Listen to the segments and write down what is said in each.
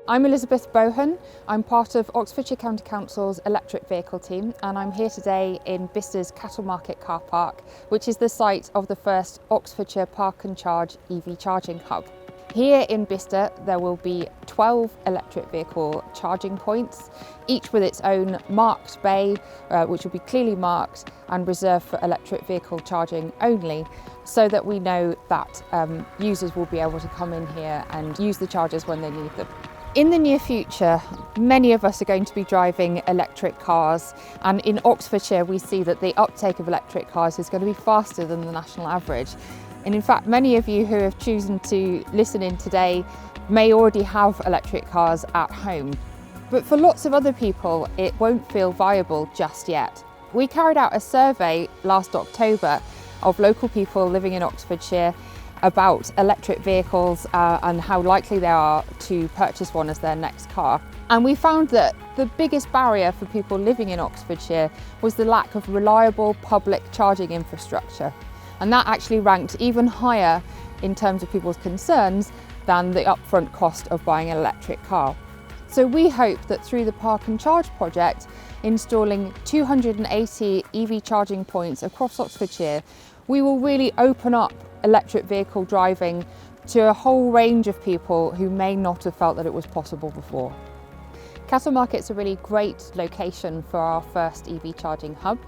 I'm Elizabeth Bohun. I'm part of Oxfordshire County Council's electric vehicle team, and I'm here today in Bicester's Cattle Market car park, which is the site of the first Oxfordshire Park and Charge EV charging hub. Here in Bicester there will be 12 electric vehicle charging points, each with its own marked bay, which will be clearly marked and reserved for electric vehicle charging only, so that we know that users will be able to come in here and use the chargers when they need them. In the near future, many of us are going to be driving electric cars, and in Oxfordshire we see that the uptake of electric cars is going to be faster than the national average. And in fact, many of you who have chosen to listen in today may already have electric cars at home. But for lots of other people, it won't feel viable just yet. We carried out a survey last October of local people living in Oxfordshire about electric vehicles and how likely they are to purchase one as their next car. And we found that the biggest barrier for people living in Oxfordshire was the lack of reliable public charging infrastructure. And that actually ranked even higher in terms of people's concerns than the upfront cost of buying an electric car. So we hope that through the Park and Charge project, installing 280 EV charging points across Oxfordshire, we will really open up electric vehicle driving to a whole range of people who may not have felt that it was possible before. Cattle Market's a really great location for our first EV charging hub.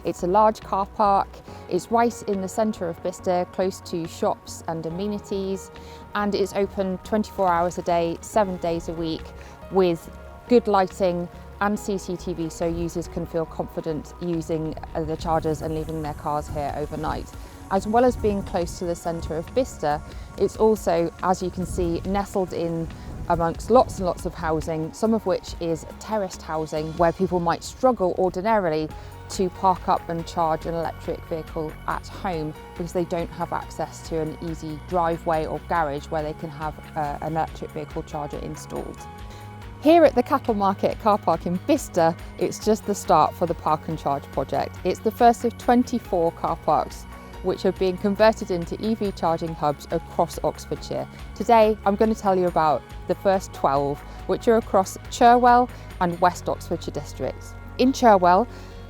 It's a large car park, it's right in the centre of Bicester, close to shops and amenities, and it's open 24 hours a day, 7 days a week, with good lighting and CCTV, so users can feel confident using the chargers and leaving their cars here overnight. As well as being close to the centre of Bicester, it's also, as you can see, nestled in amongst lots and lots of housing, some of which is terraced housing where people might struggle ordinarily to park up and charge an electric vehicle at home because they don't have access to an easy driveway or garage where they can have an electric vehicle charger installed. Here at the Cattle Market car park in Bicester, it's just the start for the Park and Charge project. It's the first of 24 car parks which are being converted into EV charging hubs across Oxfordshire. Today, I'm going to tell you about the first 12, which are across Cherwell and West Oxfordshire districts. In Cherwell,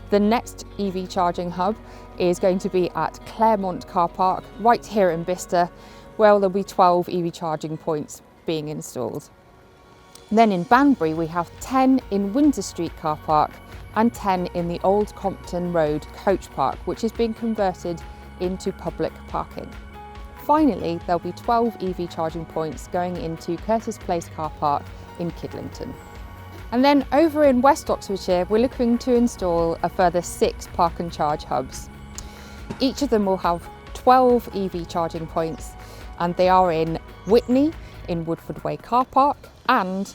the next EV charging hub is going to be at Claremont car park, right here in Bicester, where there'll be 12 EV charging points being installed. Then in Banbury, we have 10 in Windsor Street car park and 10 in the Old Compton Road coach park, which is being converted into public parking. Finally, there'll be 12 EV charging points going into Curtis Place car park in Kidlington. And then over in West Oxfordshire, we're looking to install a further 6 Park and Charge hubs. Each of them will have 12 EV charging points, and they are in Witney, in Woodford Way car park, and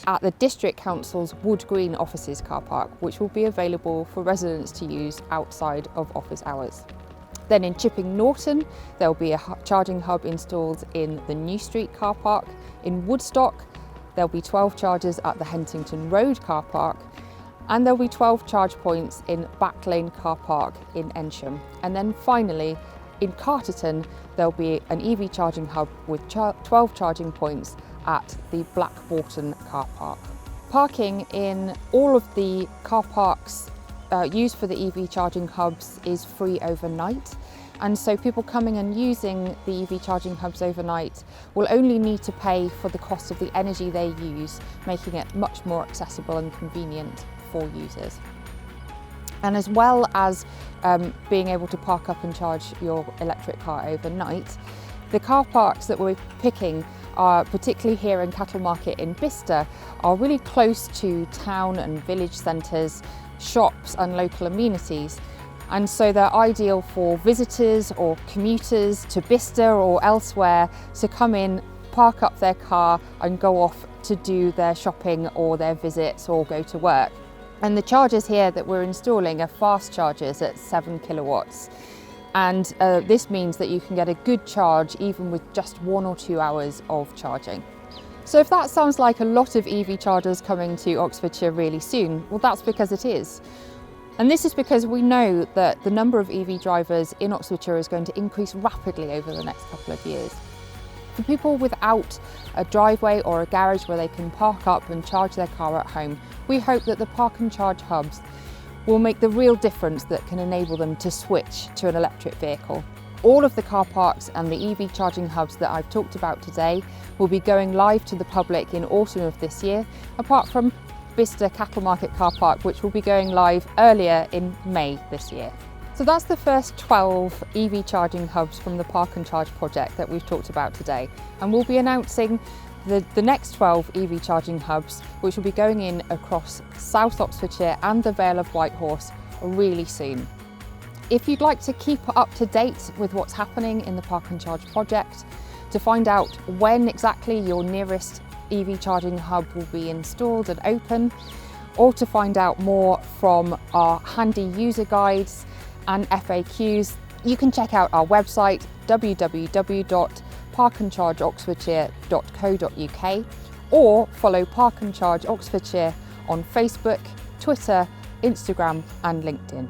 at the District Council's Wood Green offices car park, which will be available for residents to use outside of office hours. Then in Chipping Norton, there'll be a charging hub installed in the New Street car park. In Woodstock, there'll be 12 chargers at the Hentington Road car park, and there'll be 12 charge points in Back Lane car park in Ensham. And then finally, in Carterton, there'll be an EV charging hub with 12 charging points at the Blackborton car park. Parking in all of the car parks used for the EV charging hubs is free overnight, and so people coming and using the EV charging hubs overnight will only need to pay for the cost of the energy they use, making it much more accessible and convenient for users. And as well as being able to park up and charge your electric car overnight, the car parks that we're picking are, particularly here in Cattle Market in Bicester, are really close to town and village centres, shops and local amenities, and so they're ideal for visitors or commuters to Bicester or elsewhere to come in, park up their car and go off to do their shopping or their visits or go to work. And the chargers here that we're installing are fast chargers at 7 kilowatts, and this means that you can get a good charge even with just 1 or 2 hours of charging. So if that sounds like a lot of EV chargers coming to Oxfordshire really soon, well, that's because it is. And this is because we know that the number of EV drivers in Oxfordshire is going to increase rapidly over the next couple of years. For people without a driveway or a garage where they can park up and charge their car at home, we hope that the park and charge hubs will make the real difference that can enable them to switch to an electric vehicle. All of the car parks and the EV charging hubs that I've talked about today will be going live to the public in autumn of this year, apart from Bicester Cattle Market car park, which will be going live earlier in May this year. So that's the first 12 EV charging hubs from the Park and Charge project that we've talked about today. And we'll be announcing the next 12 EV charging hubs, which will be going in across South Oxfordshire and the Vale of Whitehorse really soon. If you'd like to keep up to date with what's happening in the Park and Charge project, to find out when exactly your nearest EV charging hub will be installed and open, or to find out more from our handy user guides and FAQs, you can check out our website www.parkandchargeoxfordshire.co.uk or follow Park and Charge Oxfordshire on Facebook, Twitter, Instagram and LinkedIn.